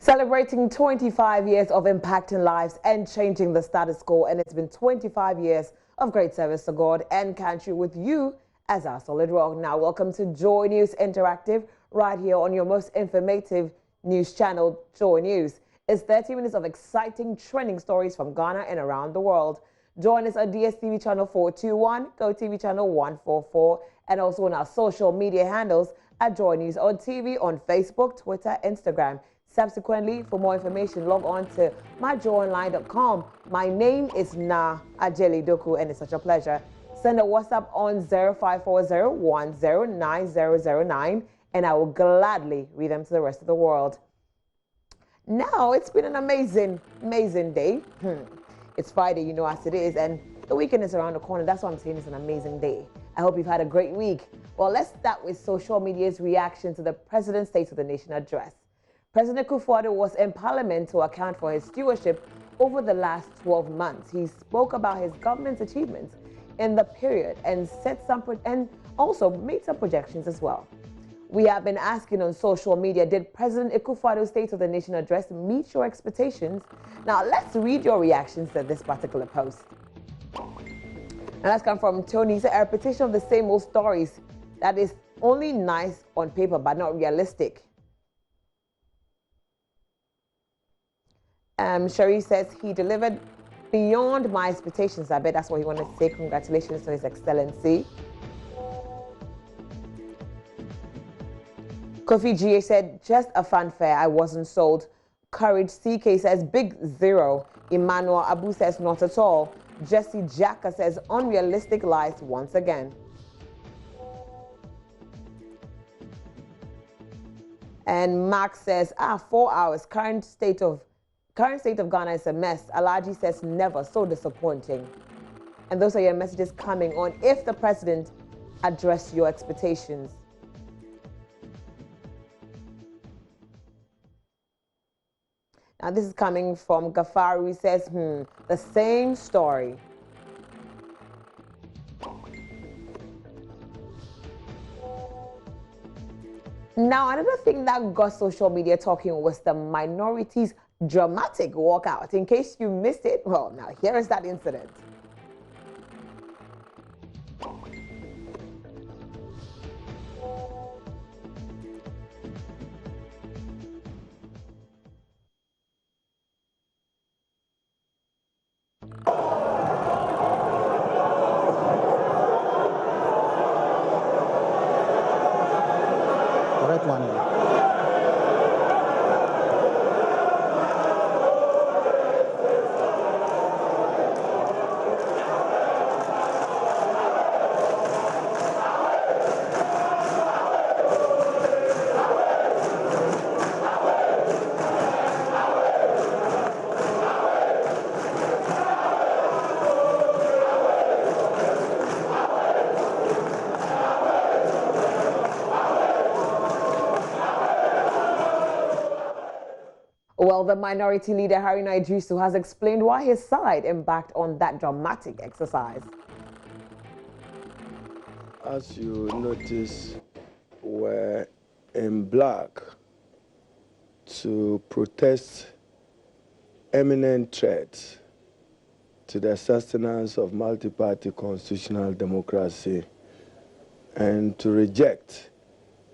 Celebrating 25 years of impacting lives and changing the status quo, and it's been 25 years of great service to God and country with you as our solid rock. Now, welcome to Joy News Interactive, right here on your most informative news channel, Joy News. It's 30 minutes of exciting trending stories from Ghana and around the world. Join us on DSTV channel 421, GoTV channel 144, and also on our social media handles at Joy News on TV on Facebook, Twitter, Instagram. Subsequently, for more information, log on to myjoyonline.com. My name is Na Ajeli Doku, and it's such a pleasure. Send a WhatsApp on 0540109009, and I will gladly read them to the rest of the world. Now, it's been an amazing day. It's Friday, you know, as it is, and the weekend is around the corner. That's why I'm saying it's an amazing day. I hope you've had a great week. Well, let's start with social media's reaction to the President's State of the Nation address. President Akufo-Addo was in Parliament to account for his stewardship over the last 12 months. He spoke about his government's achievements in the period and also made some projections as well. We have been asking on social media, did President Akufo-Addo's State of the Nation address meet your expectations? Now, let's read your reactions to this particular post. And that's come from Tony. He said, a repetition of the same old stories that is only nice on paper but not realistic. Sherry says he delivered beyond my expectations. I bet that's what he wanted to say. Congratulations to His Excellency. Kofi GA said, just a fanfare. I wasn't sold. Courage CK says, big zero. Emmanuel Abu says, not at all. Jesse Jacka says, unrealistic lies once again. And Max says, 4 hours. Current state of Ghana is a mess. Alaji says, never. So disappointing. And those are your messages coming on if the president addressed your expectations. Now, this is coming from Gafaru. He says, the same story. Now, another thing that got social media talking was the minorities' dramatic walkout. In case you missed it, well, now here is that incident. Correct one. Well, the minority leader, Haruna Idrisu, has explained why his side embarked on that dramatic exercise. As you notice, we're in black to protest imminent threats to the sustenance of multi-party constitutional democracy and to reject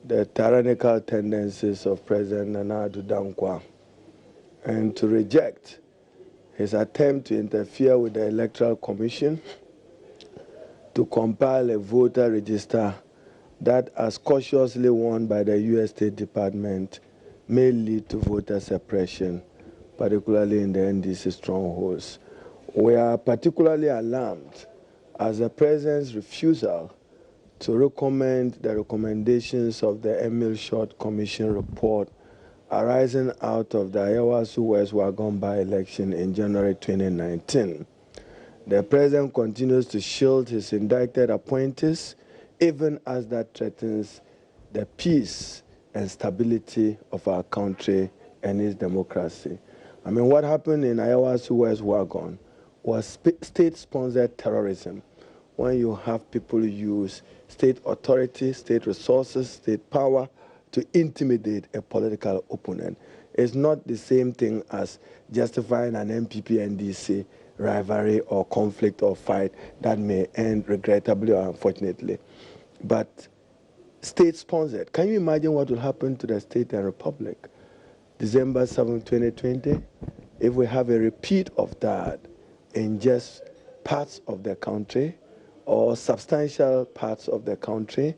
the tyrannical tendencies of President Nana Addo Dankwa, and to reject his attempt to interfere with the Electoral Commission to compile a voter register that, as cautiously warned by the U.S. State Department, may lead to voter suppression, particularly in the NDC strongholds. We are particularly alarmed as the President's refusal to recommend the recommendations of the Emil Short Commission report arising out of the Ayawasu West Wagon by-election in January 2019. The President continues to shield his indicted appointees, even as that threatens the peace and stability of our country and its democracy. I mean, what happened in Ayawasu West Wagon was state-sponsored terrorism, when you have people use state authority, state resources, state power to intimidate a political opponent. It's not the same thing as justifying an MPP-NDC rivalry or conflict or fight that may end regrettably or unfortunately. But state-sponsored, can you imagine what will happen to the state and republic? December 7, 2020, if we have a repeat of that in just parts of the country or substantial parts of the country,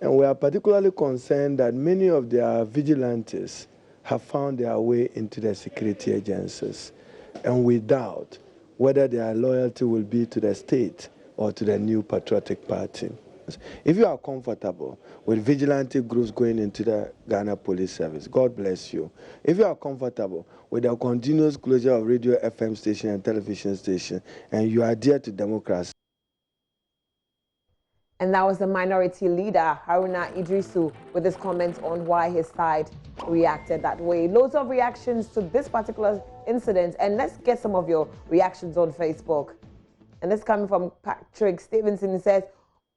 and we are particularly concerned that many of their vigilantes have found their way into the security agencies, and we doubt whether their loyalty will be to the state or to the new patriotic party. If you are comfortable with vigilante groups going into the Ghana Police Service, God bless you. If you are comfortable with the continuous closure of radio, FM station, and television station, and you are dear to democracy. And that was the minority leader, Haruna Idrisu, with his comments on why his side reacted that way. Loads of reactions to this particular incident, and let's get some of your reactions on Facebook. And this coming from Patrick Stevenson. He says,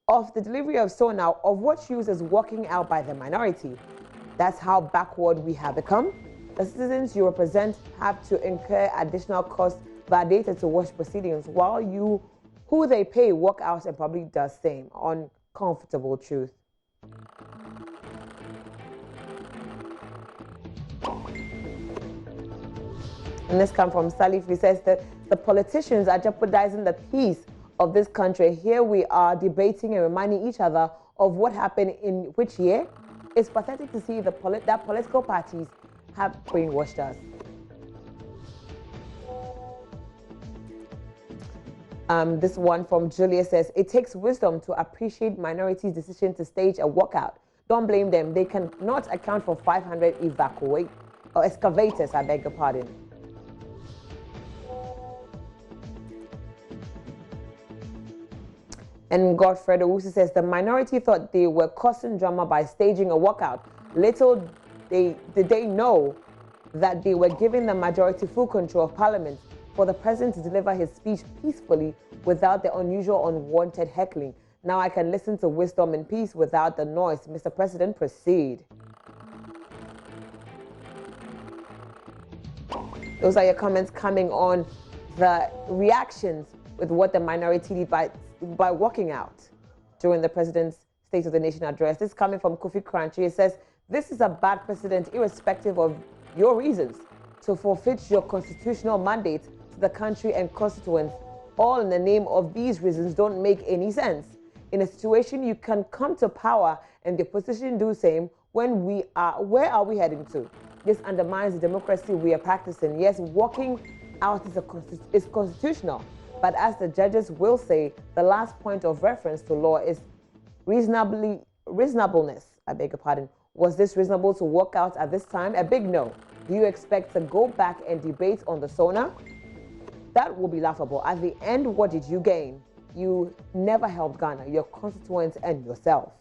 of the delivery of Sona, of what use is walking out by the minority? That's how backward we have become. The citizens you represent have to incur additional costs validated to watch proceedings, while you, who they pay, walk out and probably does same. Uncomfortable truth. And this comes from Salif. He says that the politicians are jeopardizing the peace of this country. Here we are debating and reminding each other of what happened in which year. It's pathetic to see that political parties have brainwashed us. This one from Julia says, it takes wisdom to appreciate minorities' decision to stage a walkout. Don't blame them. They cannot account for 500 excavators, I beg your pardon. And Godfred Owusu says, the minority thought they were causing drama by staging a walkout. Little did they know that they were giving the majority full control of Parliament for the president to deliver his speech peacefully without the unusual unwanted heckling. Now I can listen to wisdom and peace without the noise. Mr. President, proceed. Those are your comments coming on the reactions with what the minority did by walking out during the president's State of the Nation address. This is coming from Kofi Crunchy. It says, this is a bad precedent, irrespective of your reasons, to forfeit your constitutional mandate to the country and constituents, all in the name of these reasons don't make any sense. In a situation you can come to power and the opposition do same, where are we heading to? This undermines the democracy we are practicing. Yes, walking out is constitutional, but as the judges will say, the last point of reference to law is reasonableness. I beg your pardon. Was this reasonable to walk out at this time? A big no. Do you expect to go back and debate on the SONA? That will be laughable. At the end, what did you gain? You never helped Ghana, your constituents, and yourself.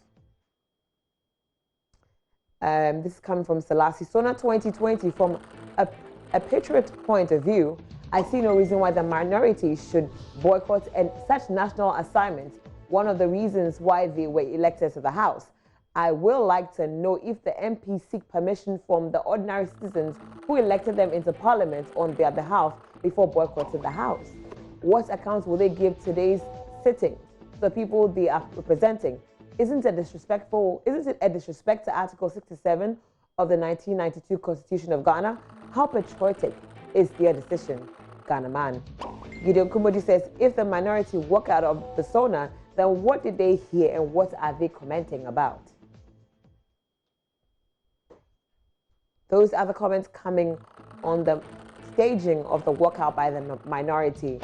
This is coming from Selassie. SONA 2020, from a patriot point of view, I see no reason why the minority should boycott and such national assignments, one of the reasons why they were elected to the House. I will like to know if the MPs seek permission from the ordinary citizens who elected them into Parliament on their behalf before boycotting the House. What accounts will they give today's sitting to the people they are representing? Isn't it a disrespect to Article 67 of the 1992 Constitution of Ghana? How patriotic is their decision? Ghana man. Gideon Kumodi says, if the minority walk out of the SONA, then what did they hear and what are they commenting about? Those are the comments coming on the staging of the walkout by the minority.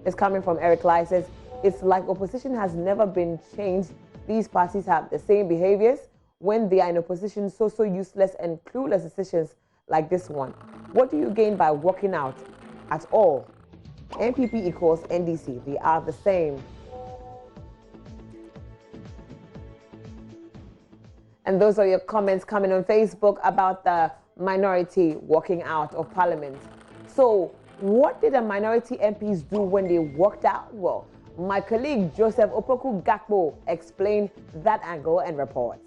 It's coming from Eric Lai. Says, it's like opposition has never been changed. These parties have the same behaviors when they are in opposition, so useless and clueless decisions like this one. What do you gain by walking out at all? NPP equals NDC. They are the same. And those are your comments coming on Facebook about the minority walking out of Parliament. So what did the minority MPs do when they walked out? Well, my colleague Joseph Opoku Gakpo explained that angle and reports.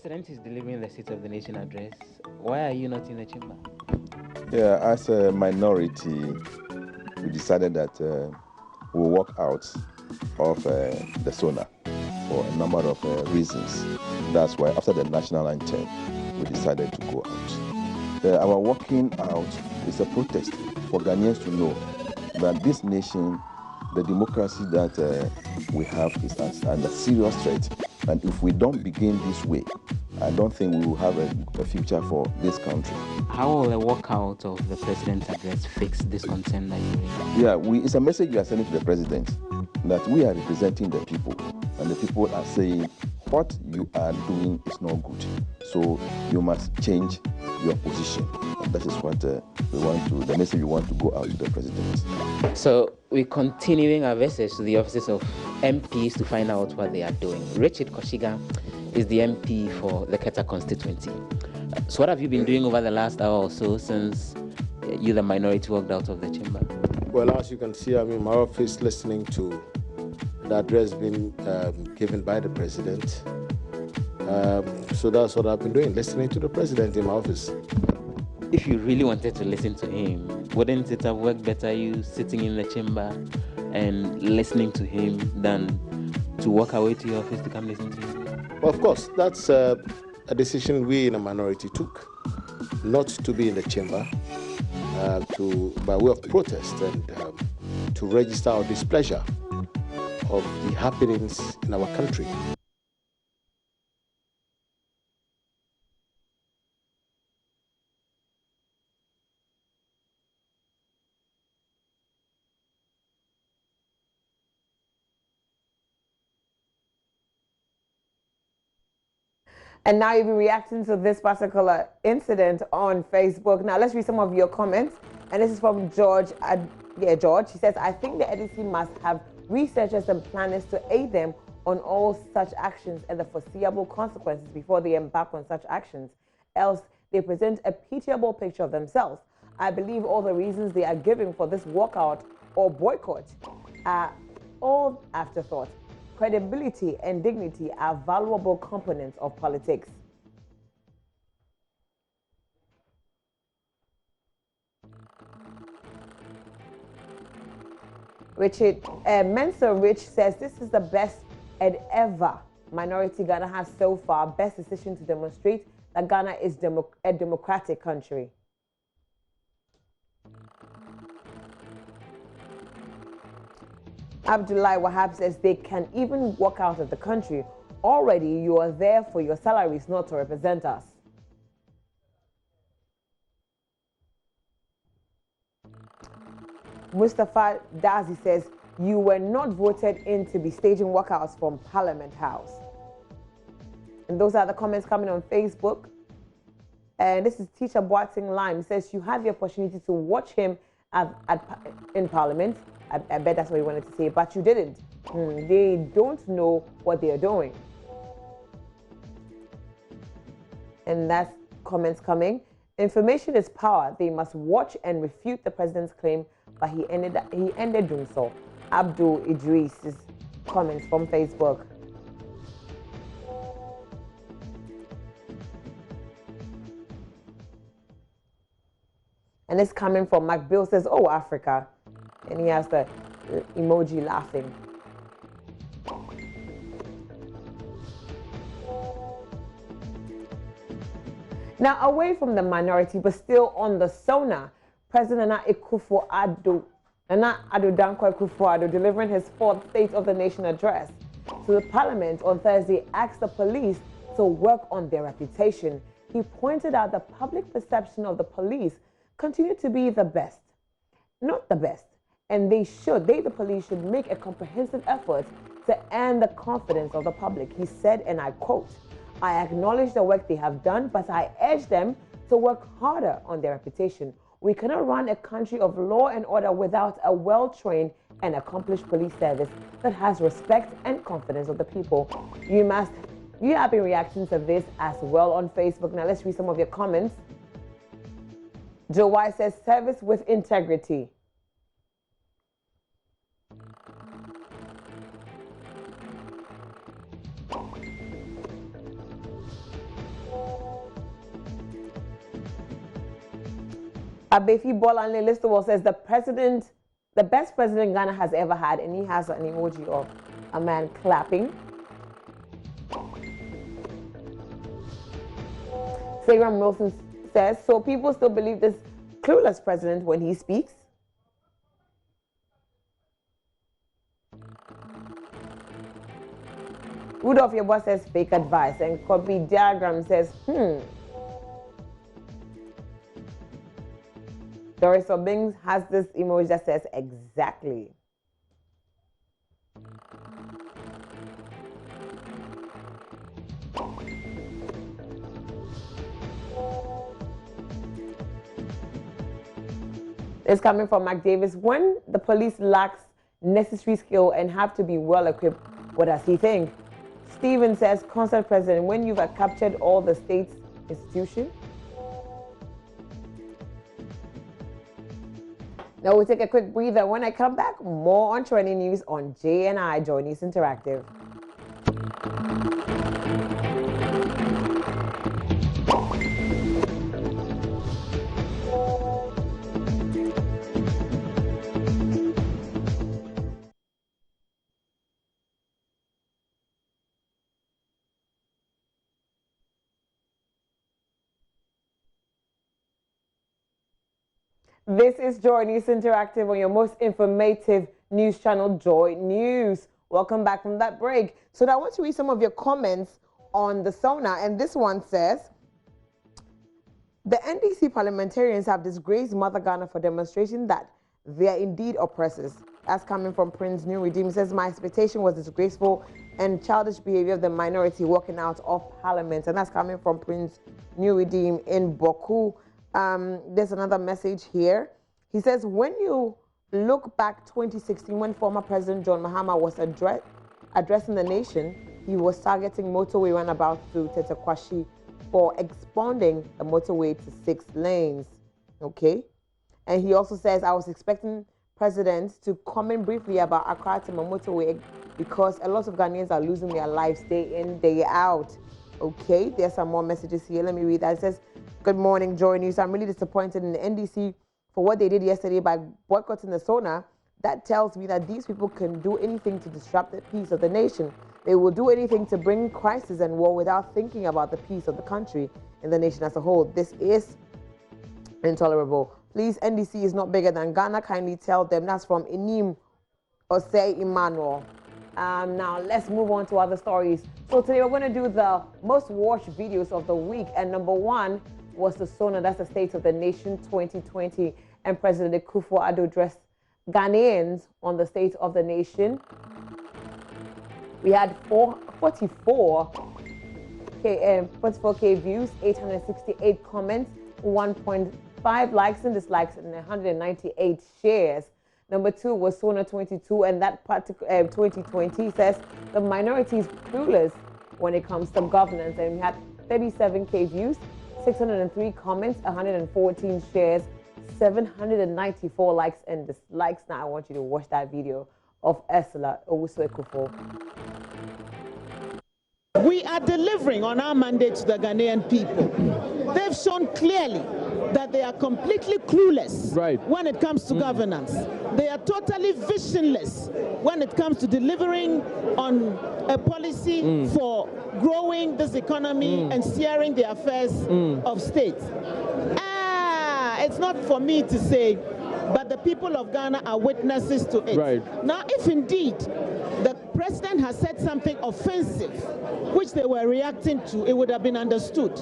president is delivering the State of the Nation address, why are you not in the chamber? Yeah, as a minority, we decided that we'll walk out of the SONA for a number of reasons. That's why after the national anthem, we decided to go out. Our walking out is a protest for Ghanaians to know that this nation, the democracy that we have is under serious threat. And if we don't begin this way, I don't think we will have a future for this country. How will a walkout of the president's address fix this concern that you raised? Yeah, it's a message we are sending to the president that we are representing the people, and the people are saying what you are doing is not good. So you must change your position. And that is what the message we want to go out to the president. So we're continuing our visits to the offices of MPs to find out what they are doing. Richard Koshiga is the MP for the Keta constituency. So what have you been doing over the last hour or so since you, the minority, walked out of the chamber? Well, as you can see, I'm in my office listening to the address being given by the president. So that's what I've been doing, listening to the president in my office. If you really wanted to listen to him, wouldn't it have worked better you sitting in the chamber and listening to him than to walk away to your office to come listen to him? Well, of course, that's a decision we in a minority took, not to be in the chamber, by way of protest and to register our displeasure of the happenings in our country. And now you'll be reacting to this particular incident on Facebook. Now let's read some of your comments. And this is from George. George. He says, I think the EDC must have researchers and planners to aid them on all such actions and the foreseeable consequences before they embark on such actions. Else, they present a pitiable picture of themselves. I believe all the reasons they are giving for this walkout or boycott are all afterthought. Credibility and dignity are valuable components of politics. Richard Mensa Rich says this is the best and ever minority Ghana has so far. Best decision to demonstrate that Ghana is a democratic country. Abdullah Wahab says they can even walk out of the country. Already you are there for your salaries, not to represent us. Mustafa Dazi says you were not voted in to be staging walkouts from Parliament House. And those are the comments coming on Facebook. And this is Teacher Boating Lime. He says you had the opportunity to watch him in Parliament. I bet that's what he wanted to say, but you didn't. They don't know what they are doing. And that's comments coming. Information is power. They must watch and refute the president's claim, but he ended doing so. Abdul Idris's comments from Facebook. And it's coming from Mike Bill says, oh, Africa. And he has the emoji laughing. Now, away from the minority, but still on the SONA, President Nana Dankwa Akufo-Addo delivering his fourth State of the Nation address to the Parliament on Thursday asked the police to work on their reputation. He pointed out the public perception of the police continue to be the best, not the best. And the police should make a comprehensive effort to earn the confidence of the public. He said, and I quote, I acknowledge the work they have done, but I urge them to work harder on their reputation. We cannot run a country of law and order without a well-trained and accomplished police service that has respect and confidence of the people. You have been reacting to this as well on Facebook. Now let's read some of your comments. Joe White says, service with integrity. Abefi Bolanle Listowell says the best president Ghana has ever had, and he has an emoji of a man clapping. Sagram Wilson says, so people still believe this clueless president when he speaks? Rudolph Yeboah says fake advice, and Kobe Diagram says, Doris Obings has this emoji that says exactly. It's coming from Mark Davis. When the police lacks necessary skill and have to be well equipped, what does he think? Stephen says, Concert President, when you've captured all the state's institutions. Now we'll take a quick breather. When I come back, more on trending news on JNI, JoyNews Interactive. This is JoyNews Interactive on your most informative news channel, Joy News. Welcome back from that break. So now I want to read some of your comments on the SONA, and this one says, the NDC parliamentarians have disgraced Mother Ghana for demonstration that they are indeed oppressors. That's coming from Prince New Redeem. He says, my expectation was disgraceful and childish behavior of the minority walking out of parliament. And that's coming from Prince New Redeem in Boku. There's another message here. He says, when you look back 2016, when former President John Mahama was addressing the nation, he was targeting motorway runabout to Tetekwashi for expanding the motorway to 6 lanes. Okay. And he also says, I was expecting presidents to comment briefly about Accra to motorway because a lot of Ghanaians are losing their lives day in, day out. Okay, there's some more messages here. Let me read that. It says, good morning, Joy News. I'm really disappointed in the NDC for what they did yesterday by boycotting the SONA. That tells me that these people can do anything to disrupt the peace of the nation. They will do anything to bring crisis and war without thinking about the peace of the country and the nation as a whole. This is intolerable. Please, NDC is not bigger than Ghana. Kindly tell them. That's from Inim Osei Emmanuel. Now, let's move on to other stories. So today we're going to do the most watched videos of the week. And number one was the SONA, that's the State of the Nation 2020. And President Akufo-Addo addressed Ghanaians on the State of the Nation. We had 44K views, 868 comments, 1.5 likes and dislikes, and 198 shares. Number two was SONA 22, and that particular 2020 says the minority is clueless when it comes to governance. And we had 37K views, 603 comments, 114 shares, 794 likes and dislikes. Now I want you to watch that video of Ursula Owusu-Ekufo. We are delivering on our mandate to the Ghanaian people. They've shown clearly that they are completely clueless when it comes to governance. They are totally visionless when it comes to delivering on a policy for growing this economy and steering the affairs of state. It's not for me to say, but the people of Ghana are witnesses to it. Now, if indeed the president has said something offensive, which they were reacting to, it would have been understood.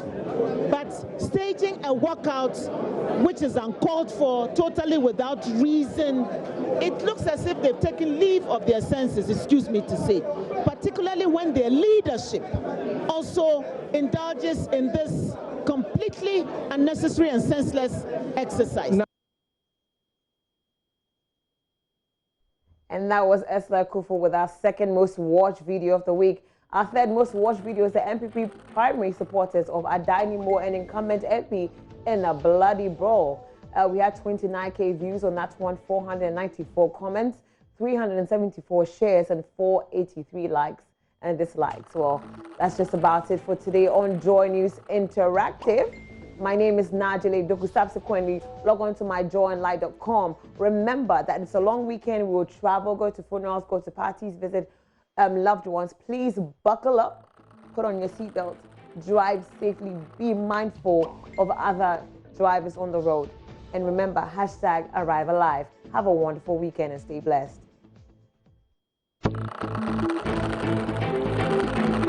But staging a walkout, which is uncalled for, totally without reason, it looks as if they've taken leave of their senses, excuse me to say, particularly when their leadership also indulges in this completely unnecessary and senseless exercise. And that was Ursula Ekufo with our second most watched video of the week. Our third most watched video is the MPP primary supporters of Adani Moore and incumbent MP in a bloody brawl. We had 29K views on that one, 494 comments, 374 shares, and 483 likes and dislikes. Well, that's just about it for today on Joy News Interactive. My name is Najile Doku. Subsequently, log on to myjoyandlight.com. Remember that it's a long weekend. We will travel, go to funerals, go to parties, visit loved ones. Please buckle up, put on your seatbelt, drive safely, be mindful of other drivers on the road. And remember, #ArriveAlive. Have a wonderful weekend and stay blessed.